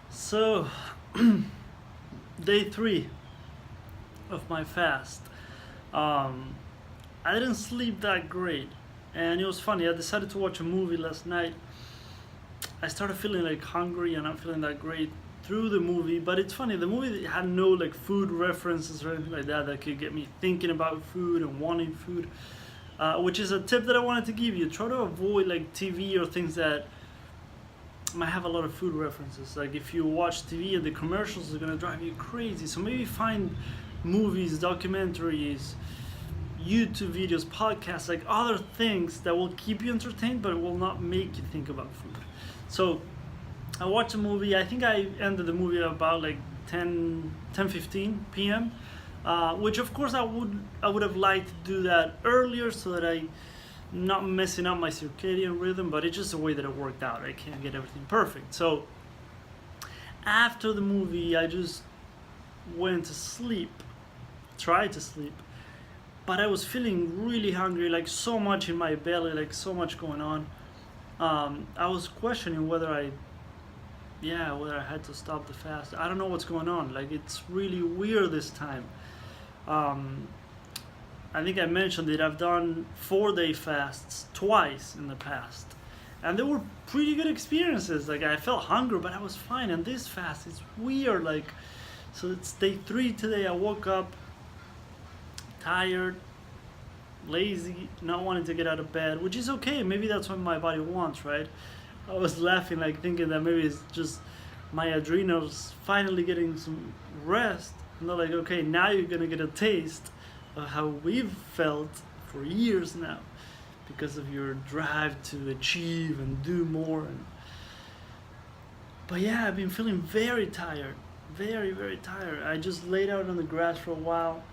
So, day three of my fast. Um, I didn't sleep that great, and it was funny. I decided to watch a movie last night. I started feeling like hungry and not feeling that great through the movie. But it's funny. The movie had no like food references or anything like that that could get me thinking about food and wanting food. Which is a tip that I wanted to give you. Try to avoid like TV or things that might have a lot of food references. Like if you watch TV and the commercials are gonna drive you crazy. So maybe find movies, documentaries, YouTube videos, podcasts, like other things that will keep you entertained but it will not make you think about food. So I watched a movie. I think I ended the movie about like 10:15 p.m. Which of course I would have liked to do that earlier so that I not messing up my circadian rhythm, but it's just the way that it worked out. I can't get everything perfect. So after the movie, I just went to sleep, tried to sleep, but I was feeling really hungry, like so much in my belly, like so much going on. I was questioning whether I had to stop the fast. I don't know what's going on. Like it's really weird this time. Um, I think I mentioned it. I've done 4 day fasts twice in the past, and they were pretty good experiences. Like I felt hunger, but I was fine. And this fast is weird. Like, so it's day three today. I woke up tired, lazy, not wanting to get out of bed, which is okay. Maybe that's what my body wants, right? I was laughing, like thinking that maybe it's just my adrenals finally getting some rest. And they're like, okay, now you're gonna get a taste of how we've felt for years now because of your drive to achieve and do more. But yeah, I've been feeling very tired, very, very tired. I just laid out on the grass for a while,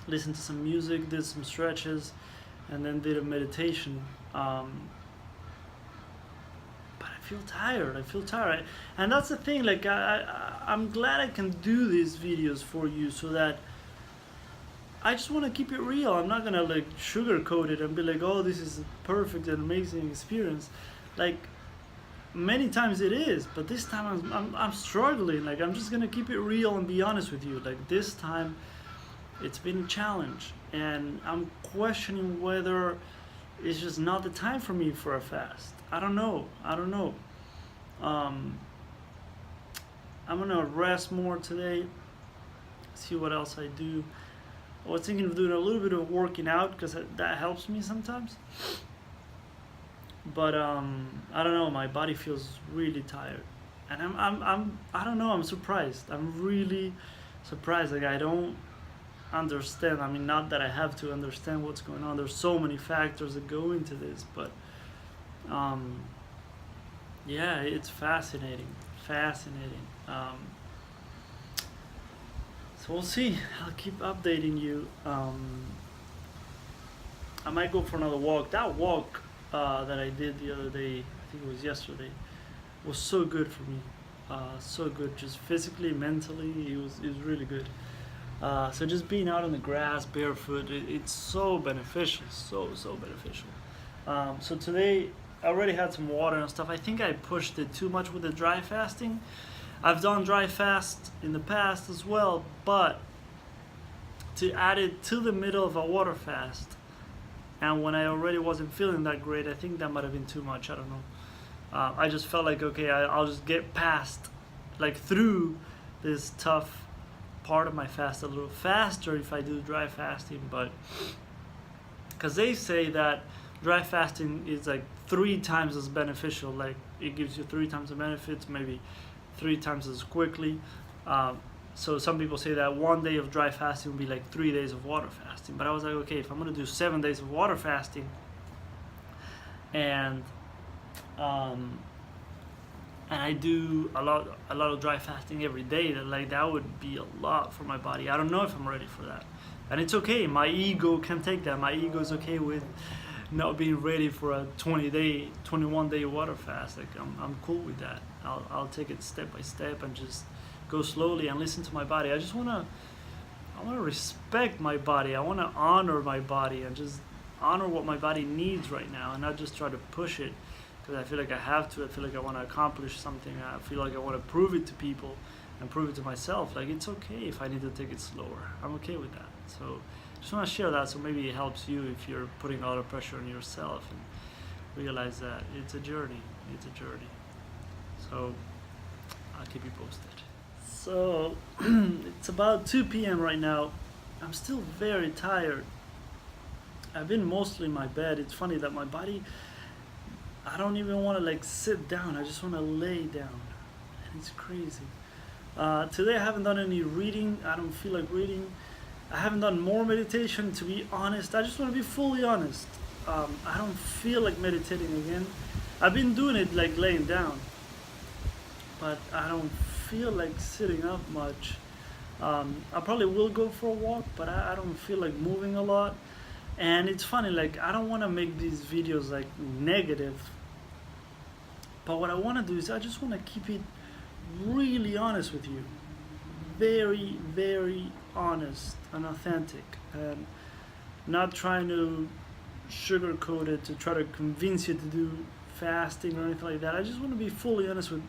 listened to some music, did some stretches, and then did a meditation. But I feel tired. I feel tired, and that's the thing. Like I'm glad I can do these videos for you so that I just want to keep it real. I'm not gonna like sugarcoat it and be like, "Oh, this is a perfect and amazing experience." Like many times it is, but this time I'm struggling. Like I'm just gonna keep it real and be honest with you. Like this time, it's been a challenge, and I'm questioning whether it's just not the time for me for a fast. I don't know. I don't know. Um, I'm gonna rest more today. See what else I do. I was thinking of doing a little bit of working out because that helps me sometimes. But I don't know. My body feels really tired, and I don't know. I'm surprised. I'm really surprised. Like I don't understand. I mean, not that I have to understand what's going on. There's so many factors that go into this, but um, yeah, it's fascinating. Fascinating. So we'll see. I'll keep updating you. I might go for another walk. That walk that I did the other day, I think it was yesterday, was so good for me. So good, just physically, mentally, it was really good. So just being out on the grass barefoot, it's so beneficial, so beneficial. So today I already had some water and stuff. I think I pushed it too much with the dry fasting. I've done dry fast in the past as well, but to add it to the middle of a water fast, and when I already wasn't feeling that great, I think that might have been too much. I don't know. I just felt like okay, I'll just get past, like through this tough part of my fast a little faster if I do dry fasting. But because they say that dry fasting is like 3 times as beneficial, like it gives you 3 times the benefits, maybe 3 times as quickly. So some people say that 1 day of dry fasting would be like 3 days of water fasting. But I was like, okay, if I'm gonna do 7 days of water fasting and um, and I do a lot of dry fasting every day, that would be a lot for my body. I don't know if I'm ready for that, and it's okay. My ego can take that. My ego is okay with not being ready for a 21 day water fast. Like I'm cool with that. I'll take it step by step and just go slowly and listen to my body. I wanna respect my body. I wanna honor my body and just honor what my body needs right now, and not just try to push it because I feel like I have to. I feel like I want to accomplish something. I feel like I want to prove it to people and prove it to myself. Like, it's okay if I need to take it slower. I'm okay with that. So just want to share that, so maybe it helps you if you're putting a lot of pressure on yourself, and realize that it's a journey. It's a journey. So I'll keep you posted. So it's about 2 p.m. right now. I'm still very tired. I've been mostly in my bed. It's funny that my body, I don't even want to like sit down. I just want to lay down. And it's crazy. Today I haven't done any reading. I don't feel like reading. I haven't done more meditation, to be honest. I just want to be fully honest. I don't feel like meditating again. I've been doing it like laying down, but I don't feel like sitting up much. I probably will go for a walk, but I don't feel like moving a lot. And it's funny, like, I don't want to make these videos like negative, but what I want to do is I just want to keep it really honest with you. Very, very honest and authentic, and not trying to sugarcoat it to try to convince you to do fasting or anything like that. I just want to be fully honest with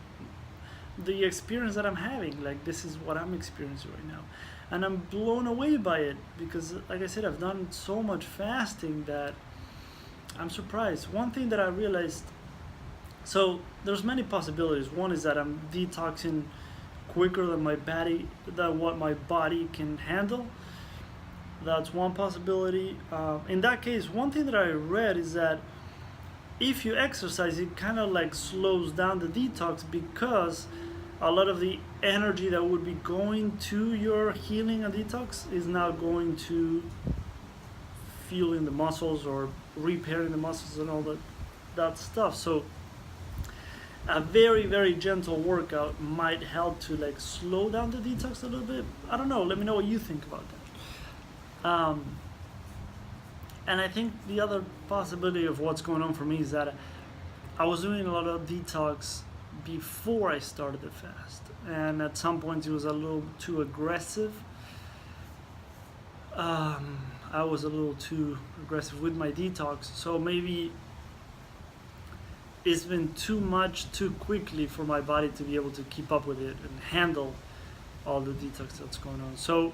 the experience that I'm having. Like, this is what I'm experiencing right now, and I'm blown away by it, because like I said, I've done so much fasting that I'm surprised. One thing that I realized, so there's many possibilities. One is that I'm detoxing quicker than what my body can handle. That's one possibility. In that case, one thing that I read is that if you exercise, it kind of like slows down the detox, because a lot of the energy that would be going to your healing and detox is now going to fueling the muscles or repairing the muscles and all that stuff. So a very, very gentle workout might help to like slow down the detox a little bit. I don't know. Let me know what you think about that. And I think the other possibility of what's going on for me is that I was doing a lot of detox before I started the fast, and at some point it was a little too aggressive. I was a little too aggressive with my detox, so maybe it's been too much too quickly for my body to be able to keep up with it and handle all the detox that's going on. So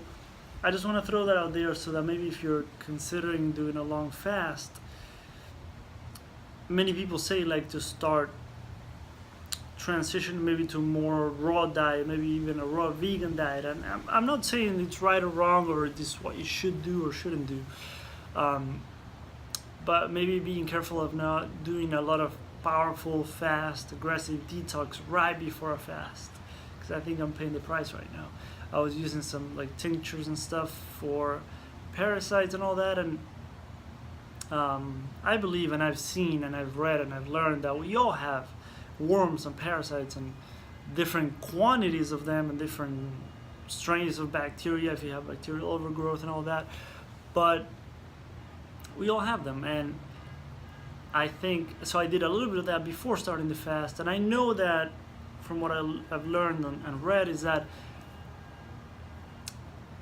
I just want to throw that out there, so that maybe if you're considering doing a long fast, many people say like to start transition maybe to more raw diet, maybe even a raw vegan diet. And I'm not saying it's right or wrong, or this is what you should do or shouldn't do, but maybe being careful of not doing a lot of powerful, fast, aggressive detox right before a fast, because I think I'm paying the price right now. I was using some like tinctures and stuff for parasites and all that, and I believe, and I've seen and I've read and I've learned that we all have worms and parasites, and different quantities of them, and different strains of bacteria if you have bacterial overgrowth and all that, but we all have them. And I think, so I did a little bit of that before starting the fast, and I know that from what I've learned and read is that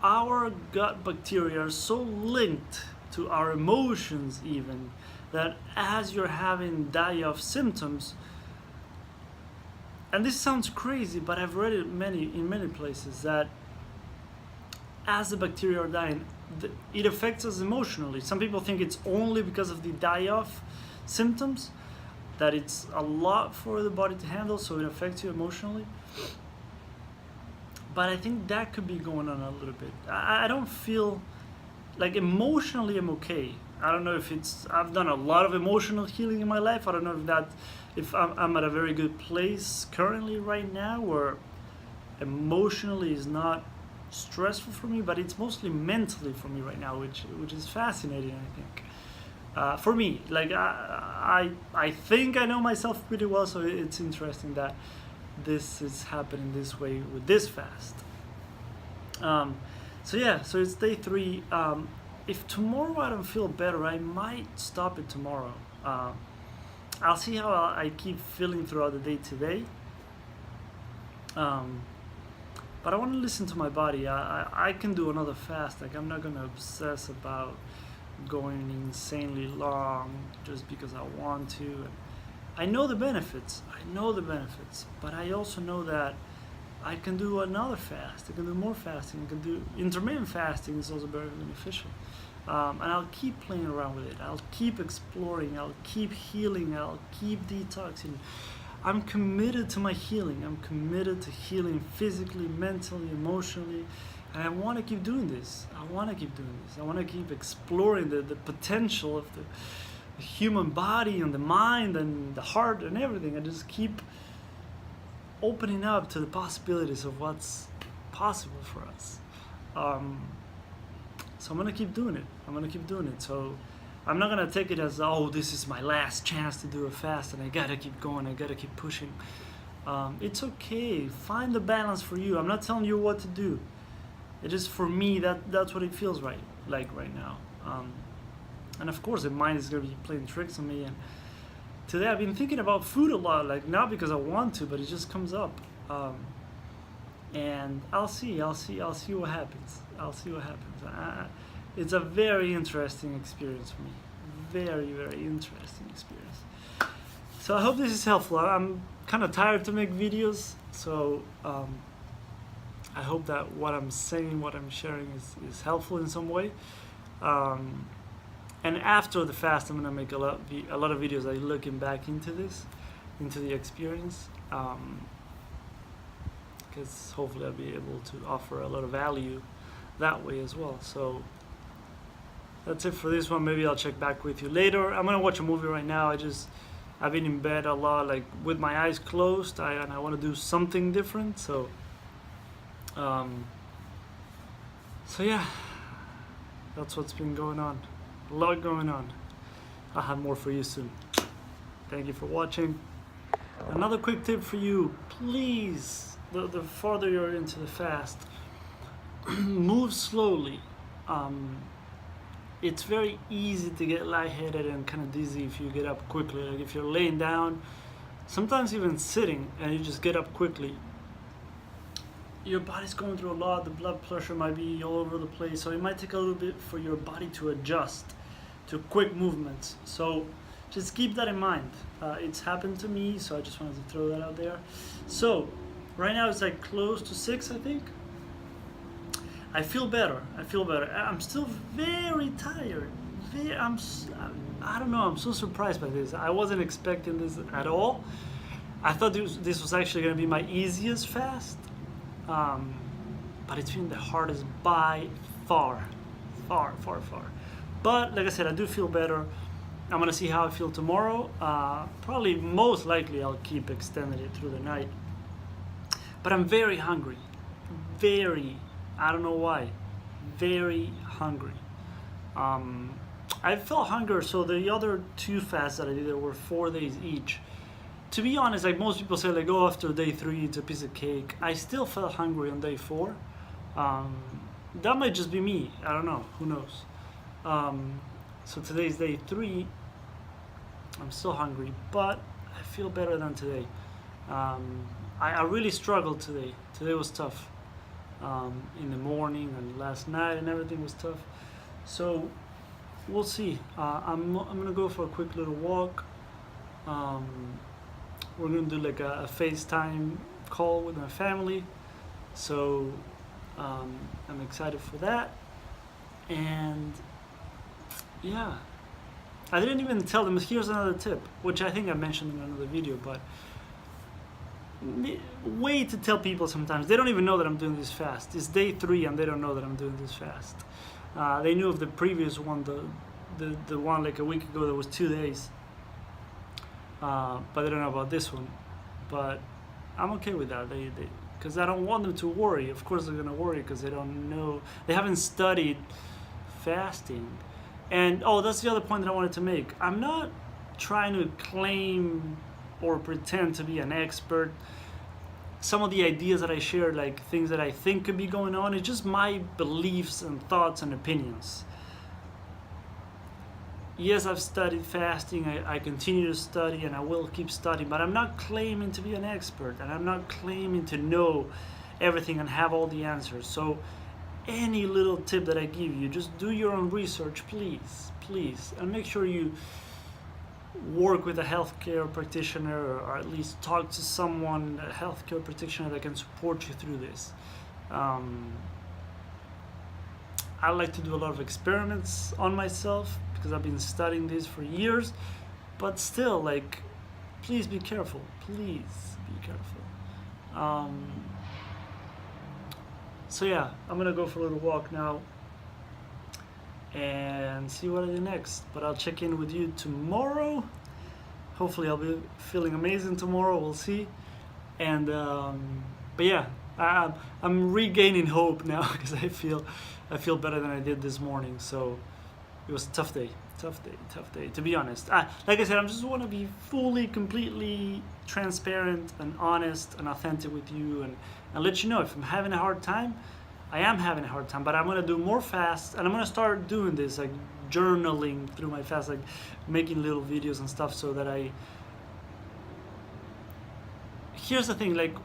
our gut bacteria are so linked to our emotions, even, that as you're having die-off symptoms, and this sounds crazy, but I've read it in many places, that as the bacteria are dying, it affects us emotionally. Some people think it's only because of the die-off symptoms, that it's a lot for the body to handle, so it affects you emotionally. But I think that could be going on a little bit. I don't feel like emotionally I'm okay. I don't know if I've done a lot of emotional healing in my life. I don't know if I'm at a very good place currently right now, where emotionally is not stressful for me, but it's mostly mentally for me right now, which is fascinating, I think. For me, like I think I know myself pretty well, so it's interesting that this is happening this way with this fast. So it's day 3. If tomorrow I don't feel better, I might stop it tomorrow. I'll see how I keep feeling throughout the day today. But I want to listen to my body. I can do another fast. Like, I'm not gonna obsess about going insanely long just because I want to. I know the benefits. I know the benefits, but I also know that I can do another fast. I can do more fasting. I can do intermittent fasting is also very beneficial. And I'll keep playing around with it. I'll keep exploring. I'll keep healing. I'll keep detoxing. I'm committed to my healing. I'm committed to healing physically, mentally, emotionally. And I want to keep doing this. I want to keep doing this. I want to keep exploring the potential of the human body and the mind and the heart and everything. I just keep opening up to the possibilities of what's possible for us. So I'm gonna keep doing it. I'm gonna keep doing it. So I'm not gonna take it as, oh, this is my last chance to do a fast and I gotta keep going, I gotta keep pushing. It's okay. Find the balance for you. I'm not telling you what to do. It is for me, that's what it feels like right now. And of course the mind is gonna be playing tricks on me. And today I've been thinking about food a lot, like not because I want to, but it just comes up. And I'll see what happens. I'll see what happens. It's a very interesting experience for me. Very, very interesting experience. So I hope this is helpful. I'm kind of tired to make videos, so I hope that what I'm saying, what I'm sharing is helpful in some way. And after the fast, I'm gonna make a lot of videos like looking back into the experience, because hopefully I'll be able to offer a lot of value that way as well. So that's it for this one. Maybe I'll check back with you later. I'm gonna watch a movie right now. I've been in bed a lot, like with my eyes closed, and I want to do something different. So yeah, that's what's been going on. A lot going on. I'll have more for you soon. Thank you for watching. Another quick tip for you, please, the farther you're into the fast, move slowly. It's very easy to get lightheaded and kind of dizzy if you get up quickly. Like if you're laying down, sometimes even sitting, and you just get up quickly, your body's going through a lot. The blood pressure might be all over the place, so it might take a little bit for your body to adjust to quick movements. So just keep that in mind. It's happened to me, so I just wanted to throw that out there. So right now it's like close to 6, I think. I feel better. I'm still very tired. I don't know, I'm so surprised by this. I wasn't expecting this at all. I thought this was actually going to be my easiest fast. But it's been the hardest by far. But like I said, I do feel better. I'm gonna see how I feel tomorrow. Probably most likely I'll keep extending it through the night. But I'm very hungry. I don't know why. Very hungry. I felt hunger, so the other 2 fasts that I did, there were 4 days each. To be honest, like most people say, like, oh, after day 3 it's a piece of cake. I still felt hungry on day 4. That might just be me. I don't know. Who knows? So today's day 3. I'm still hungry, but I feel better than today. I really struggled today. Today was tough. In the morning and last night and everything was tough. So we'll see. I'm gonna go for a quick little walk. We're gonna do like a FaceTime call with my family. So I'm excited for that. And yeah, I didn't even tell them. Here's another tip, which I think I mentioned in another video, but way to tell people sometimes. They don't even know that I'm doing this fast. It's day 3 and they don't know that I'm doing this fast. They knew of the previous one, the one like a week ago that was 2 days. But they don't know about this one. But I'm okay with that. Because I don't want them to worry. Of course they're gonna worry because they don't know. They haven't studied fasting. And oh, that's the other point that I wanted to make. I'm not trying to claim or pretend to be an expert. Some of the ideas that I share, like things that I think could be going on, it's just my beliefs and thoughts and opinions. Yes, I've studied fasting, I continue to study, and I will keep studying, but I'm not claiming to be an expert, and I'm not claiming to know everything and have all the answers. So any little tip that I give you, just do your own research, please, and make sure you work with a healthcare practitioner, or at least talk to someone, a healthcare practitioner that can support you through this. I like to do a lot of experiments on myself because I've been studying this for years, but still, like, please be careful. Please be careful. So yeah, I'm gonna go for a little walk now and see what I do next. But I'll check in with you tomorrow. Hopefully, I'll be feeling amazing tomorrow. We'll see. And but yeah, I'm regaining hope now because I feel better than I did this morning. So it was a tough day. Tough day, to be honest. Like I said, I just want to be fully, completely transparent and honest and authentic with you, and let you know if I'm having a hard time. I am having a hard time, but I'm going to do more fast, and I'm going to start doing this, like journaling through my fast, like making little videos and stuff, so that here's the thing, like,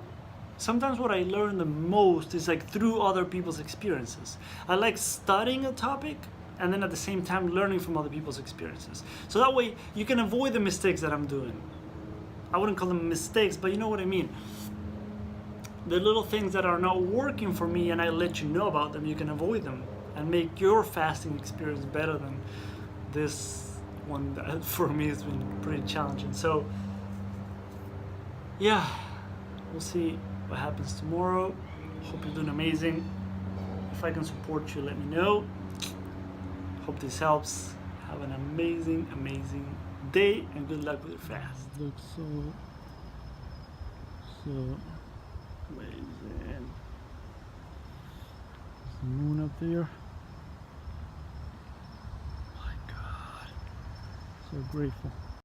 sometimes what I learn the most is like through other people's experiences. I like studying a topic and then at the same time learning from other people's experiences. So that way you can avoid the mistakes that I'm doing. I wouldn't call them mistakes, but you know what I mean. The little things that are not working for me and I let you know about them, you can avoid them and make your fasting experience better than this one that for me has been pretty challenging. So yeah, we'll see what happens tomorrow. Hope you're doing amazing. If I can support you, let me know. Hope this helps. Have an amazing day and good luck with your fast. Looks so amazing. There's the moon up there. My God, so grateful.